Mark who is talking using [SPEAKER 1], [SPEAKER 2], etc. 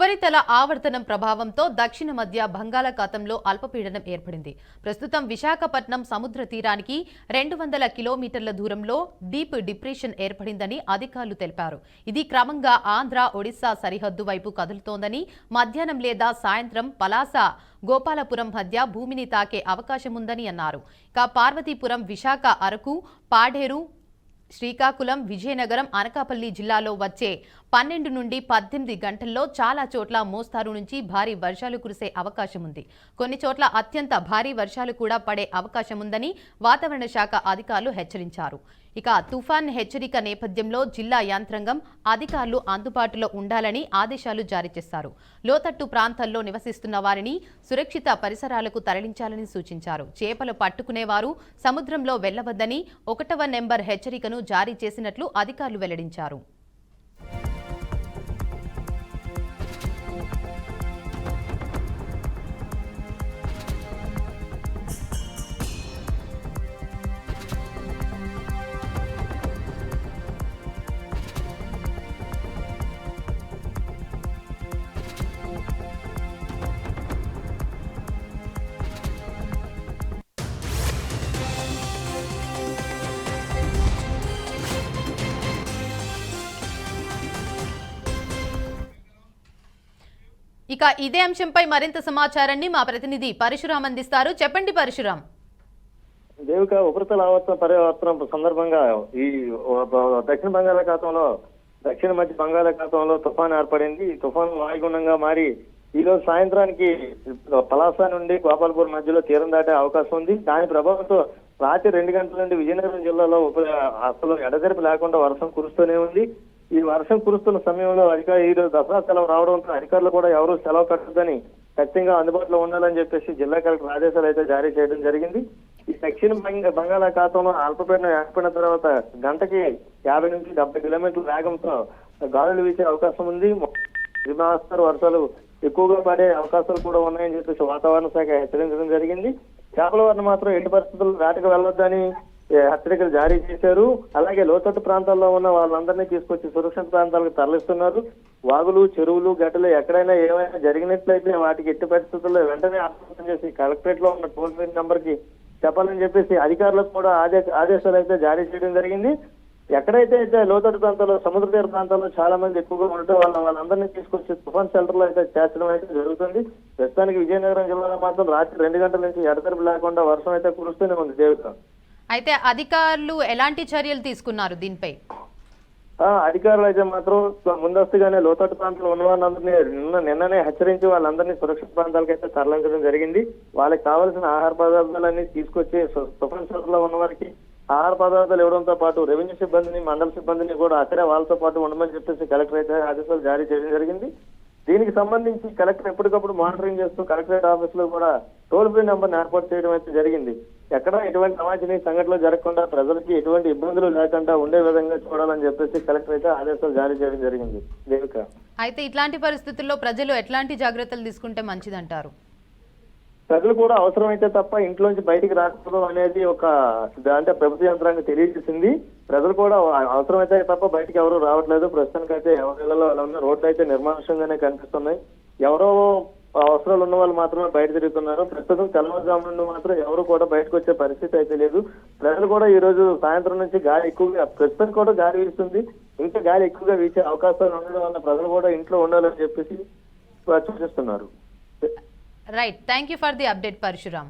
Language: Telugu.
[SPEAKER 1] ఉపరితల ఆవర్తనం ప్రభావంతో దక్షిణ మధ్య బంగాళాఖాతంలో అల్పపీడనం ఏర్పడింది. ప్రస్తుతం విశాఖపట్నం సముద్ర తీరానికి 200 కిలోమీటర్ల దూరంలో డీప్ డిప్రెషన్ ఏర్పడిందని అధికారులు తెలిపారు. ఇది క్రమంగా ఆంధ్ర, ఒడిశా సరిహద్దు వైపు కదులుతోందని, మధ్యాహ్నం లేదా సాయంత్రం పలాస, గోపాలపురం మధ్య భూమిని తాకే అవకాశముందని అన్నారు. పార్వతీపురం, విశాఖ, అరకు, పాడేరు, శ్రీకాకుళం, విజయనగరం, అనకాపల్లి జిల్లాలో వచ్చే 12 నుండి 18 గంటల్లో చాలా చోట్ల మోస్తారు నుంచి భారీ వర్షాలు కురిసే అవకాశం ఉంది. కొన్ని చోట్ల అత్యంత భారీ వర్షాలు కూడా పడే అవకాశం ఉందని వాతావరణ శాఖ అధికారులు హెచ్చరించారు. ఇక తుఫాన్ హెచ్చరిక నేపథ్యంలో జిల్లా యంత్రాంగం, అధికారులు అందుబాటులో ఉండాలని ఆదేశాలు జారీ చేశారు. లోతట్టు ప్రాంతాల్లో నివసిస్తున్న వారిని సురక్షిత పరిసరాలకు తరలించాలని సూచించారు. చేపలు పట్టుకునేవారు సముద్రంలో వెళ్లవద్దని 1వ నెంబర్ హెచ్చరికను జారీ చేసినట్లు అధికారులు వెల్లడించారు. ఇక ఇదే అంశంపై మరింత సమాచారాన్ని మా ప్రతినిధి పరశురాం అందిస్తారు. చెప్పండి పరశురాం.
[SPEAKER 2] దేవిక, ఉపరితల ఆవర్తన పరివర్తనం సందర్భంగా ఈ దక్షిణ బంగాళాఖాతంలో, దక్షిణ మధ్య బంగాళాఖాతంలో తుఫాన్ ఏర్పడింది. ఈ తుఫాన్ వాయుగుండంగా మారి ఈ రోజు సాయంత్రానికి పలాస నుండి గోపాలపురం మధ్యలో తీరం దాటే అవకాశం ఉంది. దాని ప్రభావంతో రాత్రి 2 గంటల నుండి విజయనగరం జిల్లాలో అసలు ఎడతెరిపి లేకుండా వర్షం కురుస్తూనే ఉంది. ఈ వర్షం కురుస్తున్న సమయంలో ఈ రోజు దసరా సెలవు రావడంతో అధికారులు కూడా ఎవరూ సెలవు కట్టదని, ఖచ్చితంగా అందుబాటులో ఉండాలని చెప్పేసి జిల్లా కలెక్టర్ ఆదేశాలు అయితే జారీ చేయడం జరిగింది. ఈ దక్షిణ బంగాళాఖాతంలో అల్పపీడనం ఏర్పడిన తర్వాత గంటకి 50 నుంచి 70 కిలోమీటర్ల వేగంతో గాలులు వీచే అవకాశం ఉంది. హిమాస్తరు వర్షాలు ఎక్కువగా పడే అవకాశాలు కూడా ఉన్నాయని చెప్పేసి వాతావరణ శాఖ హెచ్చరించడం జరిగింది. చేపల వారిని మాత్రం ఎట్టి పరిస్థితుల్లో వేటకు వెళ్ళొద్దని హెచ్చరికలు జారీ చేశారు. అలాగే లోతట్టు ప్రాంతాల్లో ఉన్న వాళ్ళందరినీ తీసుకొచ్చి సురక్షిత ప్రాంతాలకు తరలిస్తున్నారు. వాగులు, చెరువులు, గడ్డలు ఎక్కడైనా ఏమైనా జరిగినట్లయితే వాటికి ఎట్టి పరిస్థితుల్లో వెంటనే అప్రమత్తం చేసి కలెక్టరేట్ లో ఉన్న టోల్ ఫ్రీ నంబర్ కి చెప్పాలని చెప్పేసి అధికారులకు కూడా ఆదేశాలు అయితే జారీ చేయడం జరిగింది. ఎక్కడైతే లోతట్టు ప్రాంతాల్లో, సముద్ర తీర ప్రాంతాల్లో చాలా మంది ఎక్కువగా ఉండటం వల్ల వాళ్ళందరినీ తీసుకొచ్చి తుఫాన్ సెంటర్ లో అయితే చేర్చడం అయితే జరుగుతుంది. ప్రస్తుతానికి విజయనగరం జిల్లాలో మాత్రం రాత్రి 2 గంటల నుంచి ఎడతెరిపి లేకుండా వర్షం అయితే కురుస్తూనే ఉంది. దేవిక,
[SPEAKER 1] అయితే అధికారులు ఎలాంటి చర్యలు తీసుకున్నారు దీనిపై?
[SPEAKER 2] అధికారులు అయితే మాత్రం ముందస్తుగానే లోతట్టు ప్రాంతంలో ఉన్న వాళ్ళందరినీ నిన్ననే హెచ్చరించి వాళ్ళందరినీ సురక్షిత ప్రాంతాలకు అయితే తరలించడం జరిగింది. వాళ్ళకి కావాల్సిన ఆహార పదార్థాలన్నీ తీసుకొచ్చి తుఫాన్ సెంటర్ లో ఉన్న వారికి ఆహార పదార్థాలు ఇవ్వడంతో పాటు రెవెన్యూ సిబ్బందిని, మండల సిబ్బందిని కూడా అక్కడే వాళ్ళతో పాటు ఉండమని చెప్పేసి కలెక్టర్ అయితే ఆదేశాలు జారీ చేయడం జరిగింది. దీనికి సంబంధించి కలెక్టర్ ఎప్పటికప్పుడు మానిటరింగ్ చేస్తూ కలెక్టరేట్ ఆఫీస్ లో కూడా టోల్ ఫ్రీ నెంబర్ ఏర్పాటు చేయడం అయితే జరిగింది. ఎక్కడ ఎటువంటి అవాంఛనీయ సంఘటనలు జరగకుండా, ప్రజలకి ఎటువంటి ఇబ్బందులు లేకుండా ఉండే విధంగా చూడాలని చెప్పేసి కలెక్టర్ అయితే ఆదేశాలు జారీ చేయడం జరిగింది. దేవిక,
[SPEAKER 1] అయితే ఇట్లాంటి పరిస్థితుల్లో ప్రజలు ఎట్లాంటి జాగ్రత్తలు తీసుకుంటే మంచిదంటారు?
[SPEAKER 2] ప్రజలు కూడా అవసరమైతే తప్ప ఇంట్లోంచి బయటికి రాకూడదు అనేది అంటే ప్రభుత్వ యంత్రాంగం తెలియజేసింది. ప్రజలు కూడా అవసరమైతే తప్ప బయటికి ఎవరు రావట్లేదు. ప్రస్తుతానికైతే ఎవరిలో రోడ్లు అయితే నిర్మానుష్యంగానే కనిపిస్తున్నాయి. ఎవరో అవసరాలు ఉన్న వాళ్ళు మాత్రమే బయట తిరుగుతున్నారు. ప్రస్తుతం తెల్లవారుజాము నుండి మాత్రం ఎవరు కూడా బయటకు వచ్చే పరిస్థితి అయితే లేదు. ప్రజలు కూడా ఈ రోజు సాయంత్రం నుంచి గాలి ఎక్కువగా, ప్రస్తుతం కూడా గాలి వీస్తుంది, ఇంకా గాలి ఎక్కువగా వీచే అవకాశాలు ఉండడం వల్ల ప్రజలు కూడా ఇంట్లో ఉండాలని చెప్పేసి సూచిస్తున్నారు.
[SPEAKER 1] Right, thank you for the update Parashuram.